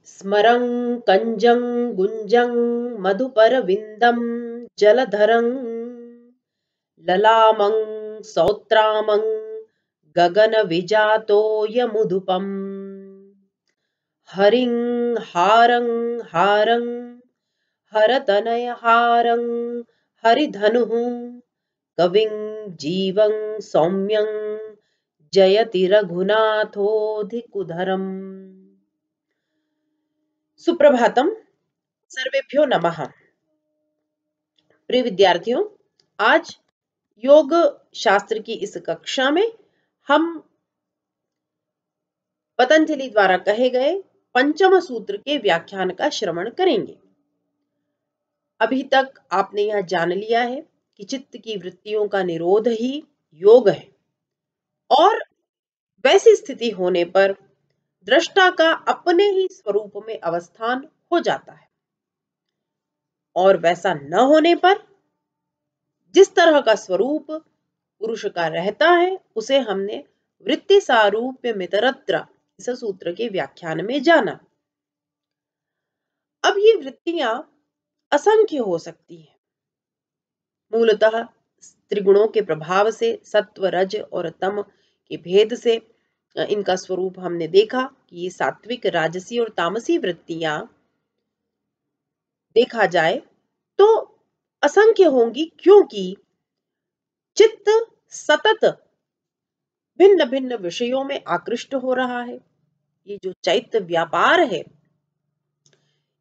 स्मरं कंजं गुंजं मधुपरविन्दं जलधरं ललामं सौत्रामं गगनविजातोयमुदुपम् हरिं हारं हारं हरतनयहारं हरिधनुः कविं जीवं सौम्यं जयति रघुनाथोऽधिकुधरम्। सुप्रभातम, सर्वेभ्यो नमः। प्रिय विद्यार्थियों, आज योग शास्त्र की इस कक्षा में हम पतंजलि द्वारा कहे गए पंचम सूत्र के व्याख्यान का श्रवण करेंगे। अभी तक आपने यह जान लिया है कि चित्त की वृत्तियों का निरोध ही योग है और वैसी स्थिति होने पर दृष्टा का अपने ही स्वरूप में अवस्थान हो जाता है और वैसा न होने पर जिस तरह का स्वरूप पुरुष का रहता है उसे हमने वृत्ति सारूप्य मितरत्र इस सूत्र के व्याख्यान में जाना। अब ये वृत्तियां असंख्य हो सकती हैं। मूलतः त्रिगुणों के प्रभाव से, सत्व रज और तम के भेद से इनका स्वरूप हमने देखा कि ये सात्विक, राजसी और तामसी वृत्तियां देखा जाए तो असंख्य होंगी, क्योंकि चित्त सतत भिन्न भिन्न विषयों में आकृष्ट हो रहा है। ये जो चैत्य व्यापार है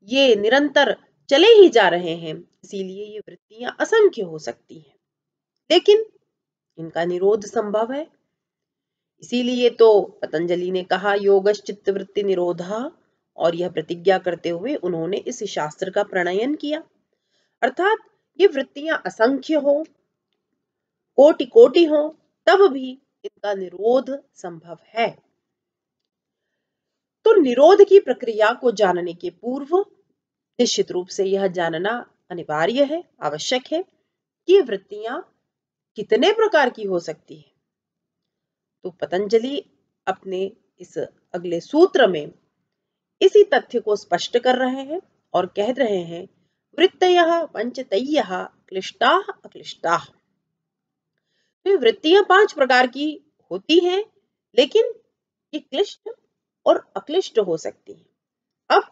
ये निरंतर चले ही जा रहे हैं, इसीलिए ये वृत्तियां असंख्य हो सकती हैं, लेकिन इनका निरोध संभव है। इसीलिए तो पतंजलि ने कहा योगश्चित्त वृत्ति निरोधा, और यह प्रतिज्ञा करते हुए उन्होंने इस शास्त्र का प्रणयन किया। अर्थात ये वृत्तियां असंख्य हो, कोटि कोटि हो, तब भी इनका निरोध संभव है। तो निरोध की प्रक्रिया को जानने के पूर्व निश्चित रूप से यह जानना अनिवार्य है, आवश्यक है कि वृत्तियां कितने प्रकार की हो सकती है। तो पतंजलि अपने इस अगले सूत्र में इसी तथ्य को स्पष्ट कर रहे हैं और कह रहे हैं वृत्तयः पंचतयः क्लिष्टाः अक्लिष्टाः। तो वृत्तियां 5 प्रकार की होती हैं, लेकिन ये क्लिष्ट और अक्लिष्ट हो सकती हैं। अब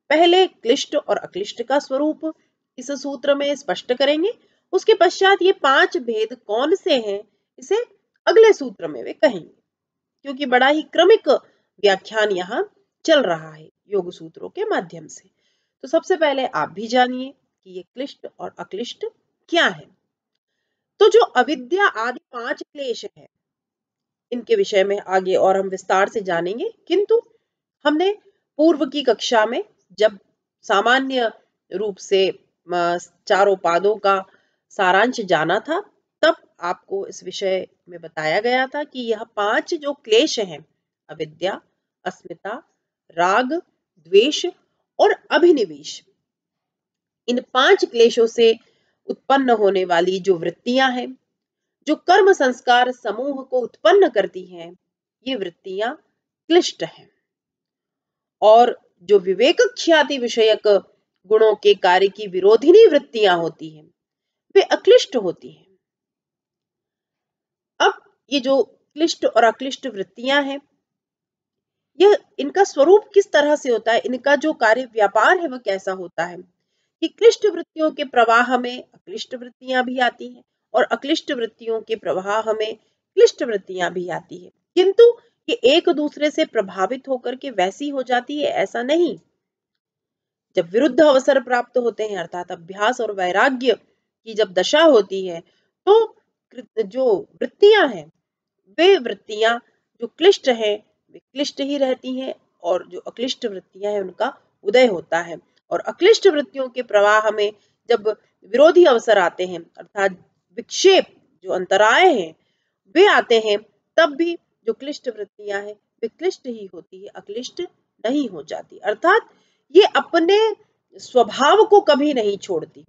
पहले क्लिष्ट और अक्लिष्ट का स्वरूप इस सूत्र में स्पष्ट करेंगे, उसके पश्चात ये 5 भेद कौन से हैं इसे अगले सूत्र में वे कहेंगे, क्योंकि बड़ा ही क्रमिक व्याख्यान यहाँ चल रहा है योग सूत्रों के माध्यम से। तो सबसे पहले आप भी जानिए कि ये क्लिष्ट और अक्लिष्ट क्या है। तो जो अविद्या आदि 5 क्लेश है, इनके विषय में आगे और हम विस्तार से जानेंगे, किंतु हमने पूर्व की कक्षा में जब सामान्य रूप से चारों पादों का सारांश जाना था, तब आपको इस विषय में बताया गया था कि यह 5 जो क्लेश हैं, अविद्या, अस्मिता, राग, द्वेष और अभिनिवेश, इन 5 क्लेशों से उत्पन्न होने वाली जो वृत्तियां हैं, जो कर्म संस्कार समूह को उत्पन्न करती हैं, ये वृत्तियां क्लिष्ट हैं। और जो विवेक ख्याति विषयक गुणों के कार्य की विरोधिनी वृत्तियां होती हैं, वे अक्लिष्ट होती हैं। अब ये जो क्लिष्ट और अक्लिष्ट वृत्तियां हैं, यह इनका स्वरूप किस तरह से होता है, इनका जो कार्य व्यापार है वह कैसा होता है कि क्लिष्ट वृत्तियों के प्रवाह में अक्लिष्ट वृत्तियां भी आती हैं और अक्लिष्ट वृत्तियों के प्रवाह में क्लिष्ट वृत्तियां भी आती है, किंतु ये एक दूसरे से प्रभावित होकर के वैसी हो जाती है ऐसा नहीं। जब विरुद्ध अवसर प्राप्त होते हैं, अर्थात अभ्यास और वैराग्य की जब दशा होती है, तो जो वृत्तियां हैं, वे वृत्तियां जो क्लिष्ट हैं वे क्लिष्ट ही रहती हैं और जो अक्लिष्ट वृत्तियां हैं उनका उदय होता है। और अक्लिष्ट वृत्तियों के प्रवाह में जब विरोधी अवसर आते हैं, अर्थात विक्षेप जो अंतराय हैं वे आते हैं, तब भी जो क्लिष्ट वृत्तियां हैं वे क्लिष्ट ही होती है, अक्लिष्ट नहीं हो जाती। अर्थात ये अपने स्वभाव को कभी नहीं छोड़ती,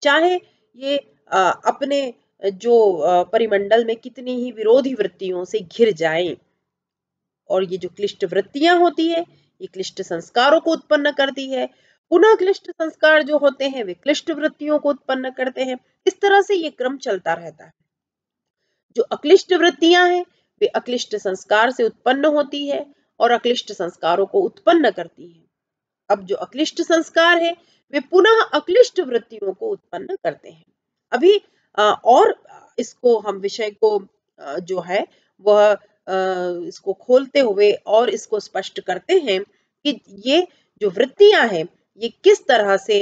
चाहे ये अपने जो परिमंडल में कितनी ही विरोधी वृत्तियों से घिर जाएं। और ये जो क्लिष्ट वृत्तियां होती है ये क्लिष्ट संस्कारों को उत्पन्न करती है। पुनः क्लिष्ट संस्कार जो होते हैं वे क्लिष्ट वृत्तियों को उत्पन्न करते हैं। इस तरह से ये क्रम चलता रहता है। जो अक्लिष्ट वृत्तियां हैं वे अक्लिष्ट संस्कार से उत्पन्न होती है और अक्लिष्ट संस्कारों को उत्पन्न करती है। अब जो अक्लिष्ट संस्कार है वे पुनः अक्लिष्ट वृत्तियों को उत्पन्न करते हैं। अभी और इसको हम विषय को जो है वह इसको खोलते हुए और इसको स्पष्ट करते हैं कि ये जो वृत्तियां हैं ये किस तरह से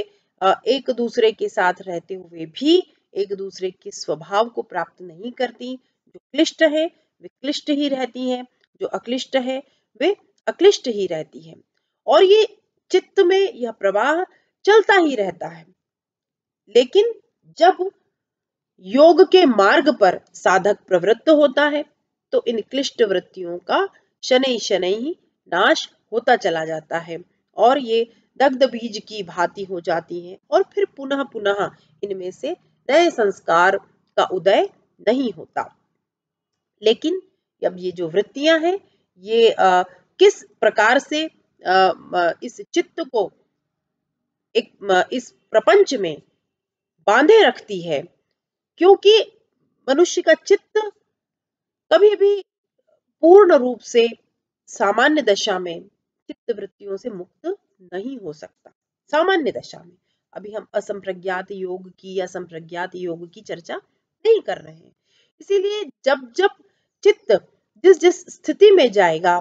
एक दूसरे के साथ रहते हुए भी एक दूसरे के स्वभाव को प्राप्त नहीं करती। जो क्लिष्ट है वे क्लिष्ट ही रहती हैं, जो अक्लिष्ट है वे अक्लिष्ट ही रहती है। और ये चित्त में यह प्रवाह चलता ही रहता है। लेकिन जब योग के मार्ग पर साधक प्रवृत्त होता है तो इन क्लिष्ट वृत्तियों का शनै शनै ही नाश होता चला जाता है और ये दग्ध बीज की भांति हो जाती हैं और फिर पुनः पुनः इनमें से नए संस्कार का उदय नहीं होता। लेकिन अब ये जो वृत्तियां हैं ये किस प्रकार से इस चित्त को इस प्रपंच में बांधे रखती है, क्योंकि मनुष्य का चित्त कभी भी पूर्ण रूप से सामान्य दशा में चित्त वृत्तियों से मुक्त नहीं हो सकता। सामान्य दशा में अभी हम असंप्रज्ञात योग की या संप्रज्ञात योग की चर्चा नहीं कर रहे हैं। इसीलिए जब जब चित्त जिस जिस स्थिति में जाएगा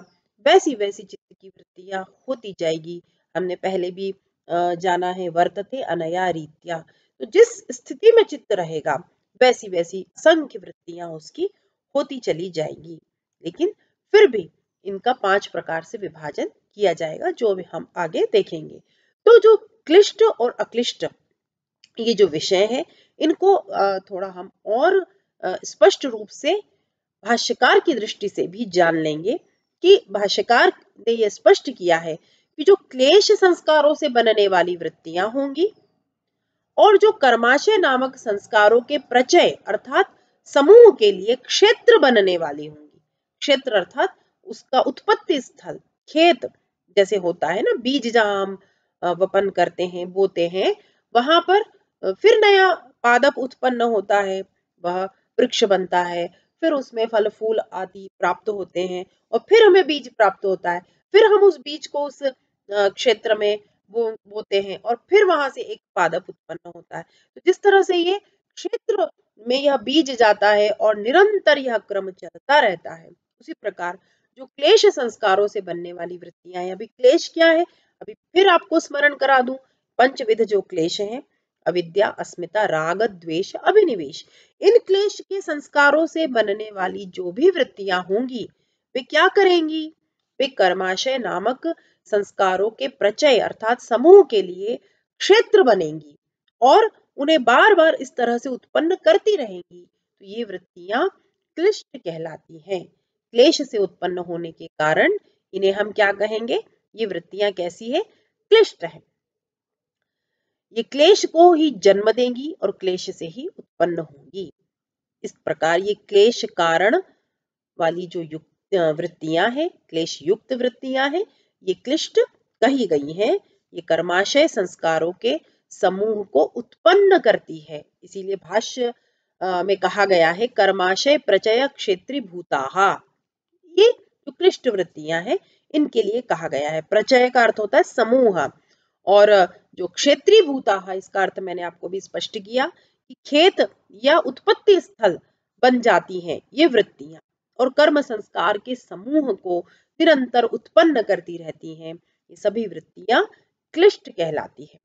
वैसी वैसी चित्त की वृत्तियां होती जाएगी। हमने पहले भी जाना है वर्तते अनया रीत्या। तो जिस स्थिति में चित्त रहेगा वैसी वैसी असंख्य वृत्तियां उसकी होती चली जाएगी। लेकिन फिर भी इनका 5 प्रकार से विभाजन किया जाएगा जो भी हम आगे देखेंगे। तो जो क्लिष्ट और अक्लिष्ट ये जो विषय है इनको थोड़ा हम और स्पष्ट रूप से भाष्यकार की दृष्टि से भी जान लेंगे कि भाष्यकार ने यह स्पष्ट किया है कि जो क्लेश संस्कारों से बनने वाली वृत्तियां होंगी और जो कर्माशय नामक संस्कारों के प्रचय अर्थात समूह के लिए क्षेत्र बनने वाली होंगी। क्षेत्र अर्थात उसका उत्पत्ति स्थल, खेत जैसे होता है ना, बीज जहां हम वपन करते हैं, बोते हैं, वहां पर फिर नया पादप उत्पन्न होता है, वह वृक्ष बनता है, फिर उसमें फल फूल आदि प्राप्त होते हैं और फिर हमें बीज प्राप्त होता है। फिर हम उस बीज को उस क्षेत्र में बोते हैं और फिर वहां से एक पादप उत्पन्न होता है। तो जिस तरह से ये क्षेत्र में यह बीज जाता है और निरंतर यह क्रम चलता रहता है, उसी प्रकार जो क्लेश संस्कारों से बनने वाली वृत्तियां हैं। अभी क्लेश क्या है, अभी फिर आपको स्मरण करा दूं, पंचविध जो क्लेश हैं, अविद्या, अस्मिता, राग, द्वेष, अभिनिवेश। इन क्लेश के संस्कारों से बनने वाली जो भी वृत्तियां होंगी वे क्या करेंगी, वे कर्माशय नामक संस्कारों के प्रचय अर्थात समूह के लिए क्षेत्र बनेंगी और उन्हें बार बार इस तरह से उत्पन्न करती रहेंगी। तो ये वृत्तियां क्लिष्ट कहलाती हैं। क्लेश से उत्पन्न होने के कारण इन्हें हम क्या कहेंगे, ये वृत्तियां कैसी है, क्लिष्ट है। ये क्लेश को ही जन्म देंगी और क्लेश से ही उत्पन्न होंगी। इस प्रकार ये क्लेश कारण वाली जो युक्त वृत्तियां हैं, क्लेश युक्त वृत्तियां हैं, ये क्लिष्ट कही गई हैं। ये कर्माशय संस्कारों के समूह को उत्पन्न करती है। इसीलिए भाष्य में कहा गया है कर्माशय प्रचय क्षेत्री भूताहा। ये जो क्लिष्ट वृत्तियां हैं इनके लिए कहा गया है। प्रचय का अर्थ होता है समूह और जो क्षेत्रीय भूताहा इसका अर्थ मैंने आपको भी स्पष्ट किया कि खेत या उत्पत्ति स्थल बन जाती हैं ये वृत्तियां और कर्म संस्कार के समूह को निरंतर उत्पन्न करती रहती हैं। ये सभी वृत्तियां क्लिष्ट कहलाती है।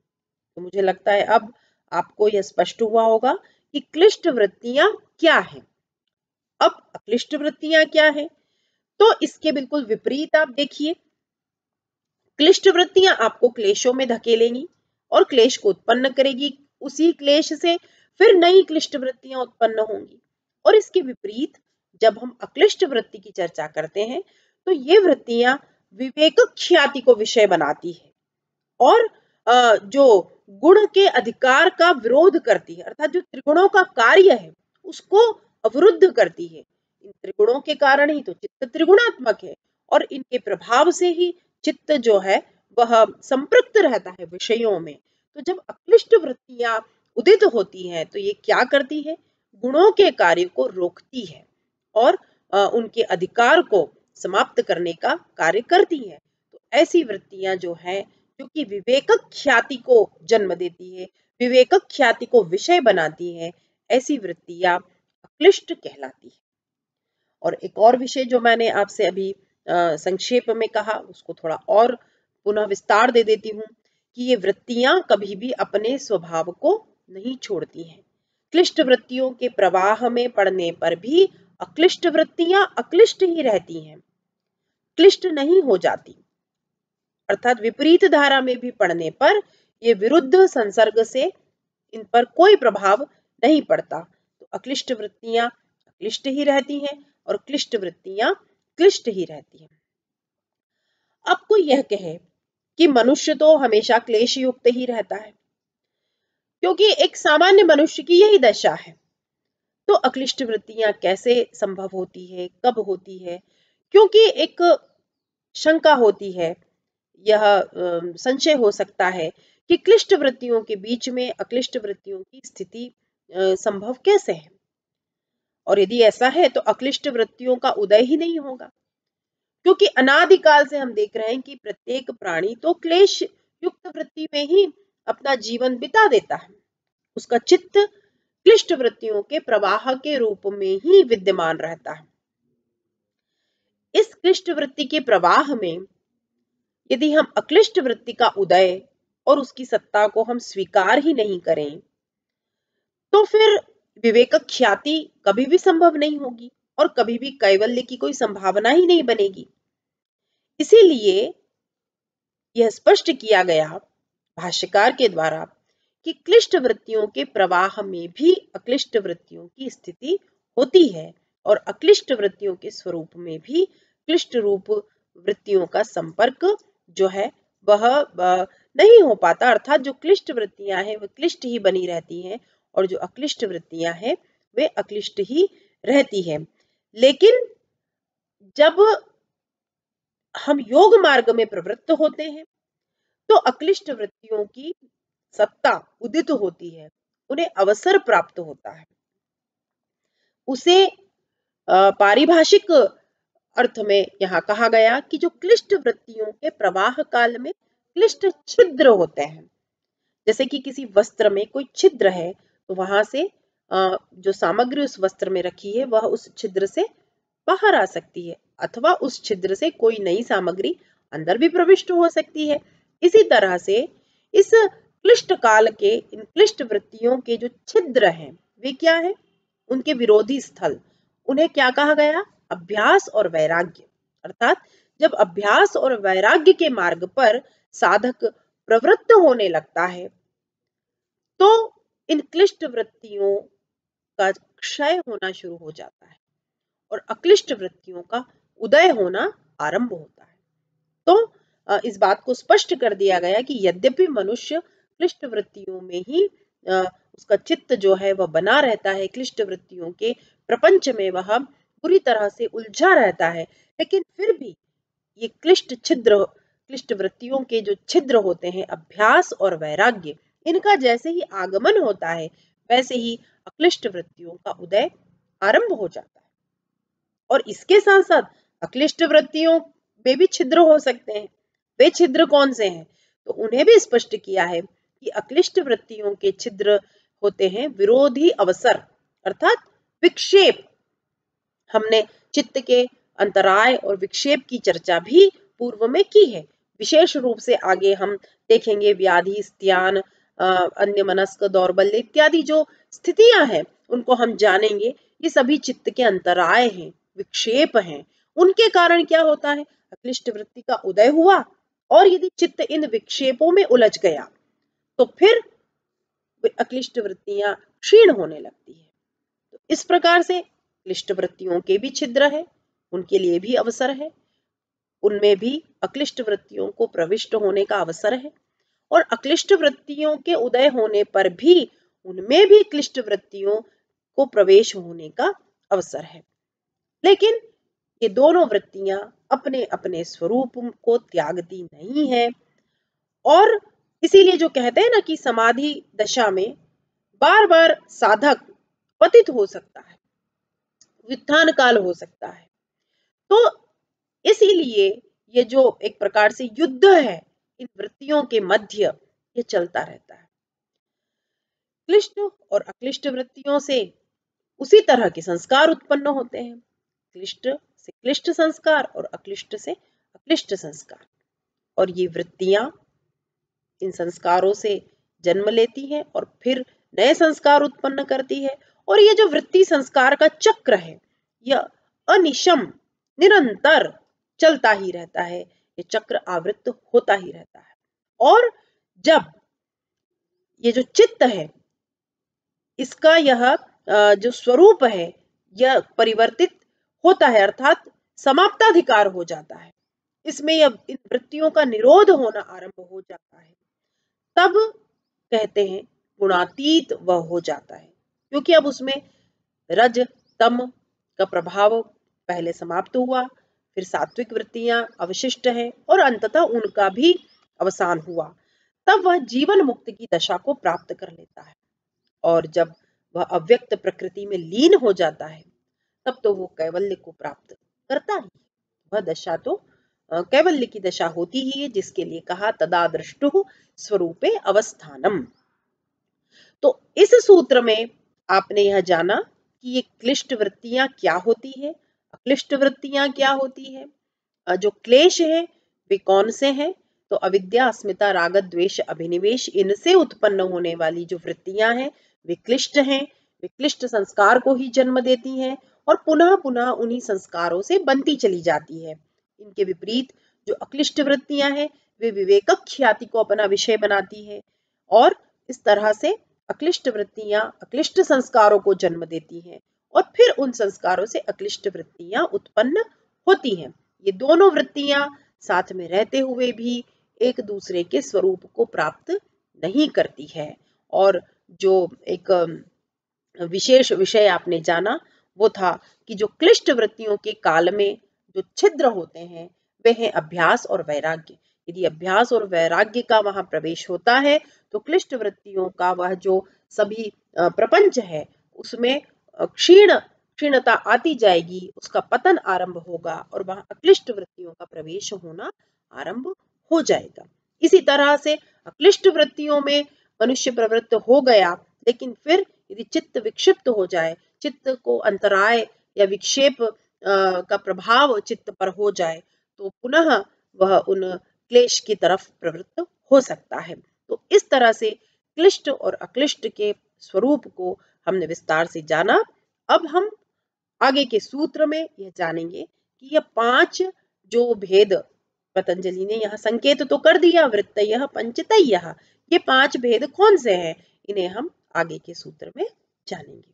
तो मुझे लगता है अब आपको यह स्पष्ट हुआ होगा कि क्लिष्ट वृत्तियां क्या है। अब अक्लिष्ट वृत्तियां क्या है, तो इसके बिल्कुल विपरीत आप देखिए। क्लिष्ट वृत्तियां आपको क्लेशों में धकेलेंगी और क्लेश को उत्पन्न करेगी। उसी क्लेश से फिर नई क्लिष्ट वृत्तियां उत्पन्न होंगी। और इसके विपरीत जब हम अक्लिष्ट वृत्ति की चर्चा करते हैं तो ये वृत्तियां विवेक ख्याति को विषय बनाती है और जो गुण के अधिकार का विरोध करती है अर्थात जो त्रिगुणों का कार्य है उसको अवरुद्ध करती है। इन त्रिगुणों के कारण ही तो चित्त त्रिगुणात्मक है और इनके प्रभाव से ही चित्त जो है वह संपृक्त रहता है विषयों में। तो जब अक्लिष्ट वृत्तियां उदित होती हैं तो ये क्या करती है, गुणों के कार्य को रोकती है और उनके अधिकार को समाप्त करने का कार्य करती है। तो ऐसी वृत्तियां जो है, जो कि विवेकक ख्याति को जन्म देती है, विवेकक ख्याति को विषय बनाती है, ऐसी वृत्तियां अक्लिष्ट कहलाती है। और एक और विषय जो मैंने आपसे अभी संक्षेप में कहा, उसको थोड़ा और पुनः विस्तार दे देती हूँ कि ये वृत्तियां कभी भी अपने स्वभाव को नहीं छोड़ती हैं। क्लिष्ट वृत्तियों के प्रवाह में पड़ने पर भी अक्लिष्ट वृत्तियां अक्लिष्ट ही रहती हैं, क्लिष्ट नहीं हो जाती। अर्थात विपरीत धारा में भी पड़ने पर ये विरुद्ध संसर्ग से इन पर कोई प्रभाव नहीं पड़ता। तो अक्लिष्ट वृत्तियां अक्लिष्ट ही रहती हैं और क्लिष्ट वृत्तियां क्लिष्ट ही रहती हैं। अब कोई यह कहे कि मनुष्य तो हमेशा क्लेश युक्त ही रहता है, क्योंकि एक सामान्य मनुष्य की यही दशा है, तो अक्लिष्ट वृत्तियां कैसे संभव होती है, कब होती है? क्योंकि एक शंका होती है, यह संशय हो सकता है कि क्लिष्ट वृत्तियों के बीच में अक्लिष्ट वृत्तियों की स्थिति संभव कैसे है, और यदि ऐसा है तो अक्लिष्ट वृत्तियों का उदय ही नहीं होगा, क्योंकि अनादिकाल से हम देख रहे हैं कि प्रत्येक प्राणी तो क्लेश युक्त वृत्ति में ही अपना जीवन बिता देता है। उसका चित्त क्लिष्ट वृत्तियों के प्रवाह के रूप में ही विद्यमान रहता है। इस क्लिष्ट वृत्ति के प्रवाह में यदि हम अक्लिष्ट वृत्ति का उदय और उसकी सत्ता को हम स्वीकार ही नहीं करें, तो फिर विवेक ख्याति कभी भी संभव नहीं होगी और कभी भी कैवल्य की कोई संभावना ही नहीं बनेगी। इसीलिए यह स्पष्ट किया गया भाष्यकार के द्वारा कि क्लिष्ट वृत्तियों के प्रवाह में भी अक्लिष्ट वृत्तियों की स्थिति होती है और अक्लिष्ट वृत्तियों के स्वरूप में भी क्लिष्ट रूप वृत्तियों का संपर्क जो है वह नहीं हो पाता। अर्थात जो क्लिष्ट वृत्तियां हैं वह क्लिष्ट ही बनी रहती हैं और जो अक्लिष्ट वृत्तियां हैं वे अक्लिष्ट ही रहती हैं। लेकिन जब हम योग मार्ग में प्रवृत्त होते हैं तो अक्लिष्ट वृत्तियों की सत्ता उदित होती है, उन्हें अवसर प्राप्त होता है। उसे पारिभाषिक अर्थ में यहाँ कहा गया कि जो क्लिष्ट वृत्तियों के प्रवाह काल में क्लिष्ट छिद्र होते हैं, जैसे कि किसी वस्त्र में कोई छिद्र है तो वहां से जो सामग्री उस वस्त्र में रखी है वह उस छिद्र से बाहर आ सकती है, अथवा उस छिद्र से कोई नई सामग्री अंदर भी प्रविष्ट हो सकती है। इसी तरह से इस क्लिष्ट काल के इन क्लिष्ट वृत्तियों के जो छिद्र हैं वे क्या है, उनके विरोधी स्थल, उन्हें क्या कहा गया, अभ्यास और वैराग्य। अर्थात जब अभ्यास और वैराग्य के मार्ग पर साधक प्रवृत्त होने लगता है तो इन क्लिष्ट वृत्तियों का क्षय होना शुरू हो जाता है और अक्लिष्ट वृत्तियों का उदय होना आरंभ होता है। तो इस बात को स्पष्ट कर दिया गया कि यद्यपि मनुष्य क्लिष्ट वृत्तियों में ही उसका चित्त जो है वह बना रहता है, क्लिष्ट वृत्तियों के प्रपंच में वह पूरी तरह से उलझा रहता है, लेकिन फिर भी ये क्लिष्ट वृत्तियों के जो छिद्र होते हैं, अभ्यास और वैराग्य, इनका जैसे ही आगमन होता है वैसे ही अक्लिष्ट वृत्तियों का उदय आरंभ हो जाता है। और इसके साथ साथ अक्लिष्ट वृत्तियों में भी छिद्र हो सकते हैं। वे छिद्र कौन से हैं, तो उन्हें भी स्पष्ट किया है कि अक्लिष्ट वृत्तियों के छिद्र होते हैं विरोधी अवसर, अर्थात विक्षेप। हमने चित्त के अंतराय और विक्षेप की चर्चा भी पूर्व में की है। विशेष रूप से आगे हम देखेंगे व्याधि, स्त्यान, अन्यमनस्क, दौर्बल्य इत्यादि जो स्थितियां हैं उनको हम जानेंगे। ये सभी चित्त के अंतराय हैं, विक्षेप हैं। उनके कारण क्या होता है, अक्लिष्ट वृत्ति का उदय हुआ और यदि चित्त इन विक्षेपों में उलझ गया तो फिर अक्लिष्ट वृत्तियां क्षीण होने लगती है। तो इस प्रकार से क्लिष्ट वृत्तियों के भी छिद्र है, उनके लिए भी अवसर है, उनमें भी अक्लिष्ट वृत्तियों को प्रविष्ट होने का अवसर है और अक्लिष्ट वृत्तियों के उदय होने पर भी उनमें भी क्लिष्ट वृत्तियों को प्रवेश होने का अवसर है। लेकिन ये दोनों वृत्तियां अपने अपने स्वरूप को त्यागती नहीं है। और इसीलिए जो कहते हैं ना कि समाधि दशा में बार बार साधक पतित हो सकता है, व्युत्थान काल हो सकता है। तो इसीलिए ये जो एक प्रकार से युद्ध है इन वृत्तियों के मध्य, ये चलता रहता है। क्लिष्ट और अक्लिष्ट वृत्तियों से उसी तरह के संस्कार उत्पन्न होते हैं। क्लिष्ट से क्लिष्ट संस्कार और अक्लिष्ट से अक्लिष्ट संस्कार। और ये वृत्तियां इन संस्कारों से जन्म लेती हैं और फिर नए संस्कार उत्पन्न करती है। और ये जो वृत्ति संस्कार का चक्र है, यह अनिशम निरंतर चलता ही रहता है। ये चक्र आवृत्त होता ही रहता है। और जब ये जो चित्त है, इसका यह जो स्वरूप है, यह परिवर्तित होता है, अर्थात समाप्ताधिकार हो जाता है, इसमें यह इन वृत्तियों का निरोध होना आरंभ हो जाता है, तब कहते हैं गुणातीत वह हो जाता है। क्योंकि अब उसमें रज तम का प्रभाव पहले समाप्त हुआ, फिर सात्विक वृत्तियां अवशिष्ट है और अंततः उनका भी अवसान हुआ। तब वह जीवन मुक्त की दशा को प्राप्त कर लेता है। और जब वह अव्यक्त प्रकृति में लीन हो जाता है, तब तो वो कैवल्य को प्राप्त करता ही। वह दशा तो कैवल्य की दशा होती ही है, जिसके लिए कहा तदा दृष्टुः स्वरूपे अवस्थानम। तो इस सूत्र में आपने यह जाना कि ये क्लिष्ट वृत्तियां क्या होती है, अक्लिष्ट वृत्तियां क्या होती है। जो क्लेश है वे कौन से हैं? तो अविद्या, अस्मिता, राग, द्वेष, अभिनिवेश, इनसे उत्पन्न होने वाली जो वृत्तियां हैं वे क्लिष्ट हैं। वे क्लिष्ट संस्कार को ही जन्म देती हैं और पुनः पुनः उन्हीं संस्कारों से बनती चली जाती है। इनके विपरीत जो अक्लिष्ट वृत्तियां हैं वे विवेक ख्याति को अपना विषय बनाती है और इस तरह से अक्लिष्ट वृत्तियां अक्लिष्ट संस्कारों को जन्म देती हैं और फिर उन संस्कारों से अक्लिष्ट वृत्तियां उत्पन्न होती हैं। ये दोनों वृत्तियां साथ में रहते हुए भी एक दूसरे के स्वरूप को प्राप्त नहीं करती है। और जो एक विशेष विषय आपने जाना वो था कि जो क्लिष्ट वृत्तियों के काल में जो छिद्र होते हैं वे हैं अभ्यास और वैराग्य। यदि अभ्यास और वैराग्य का वहां प्रवेश होता है तो क्लिष्ट वृत्तियों का वह जो सभी प्रपंच है उसमें क्षीणता आती जाएगी, उसका पतन आरंभ होगा और वहां अक्लिष्ट वृत्तियों का प्रवेश होना आरंभ हो जाएगा। इसी तरह से अक्लिष्ट वृत्तियों में मनुष्य प्रवृत्त हो गया, लेकिन फिर यदि चित्त विक्षिप्त हो जाए, चित्त को अंतराय या विक्षेप का प्रभाव चित्त पर हो जाए, तो पुनः वह उन क्लेश की तरफ प्रवृत्त हो सकता है। तो इस तरह से क्लिष्ट और अक्लिष्ट के स्वरूप को हमने विस्तार से जाना। अब हम आगे के सूत्र में यह जानेंगे कि यह 5 जो भेद पतंजलि ने यहाँ संकेत तो कर दिया, वृत्तयः पंचतयः, ये 5 भेद कौन से हैं, इन्हें हम आगे के सूत्र में जानेंगे।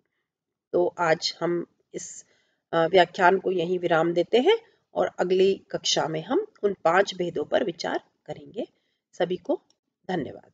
तो आज हम इस व्याख्यान को यहीं विराम देते हैं और अगली कक्षा में हम उन 5 भेदों पर विचार करेंगे। सभी को धन्यवाद।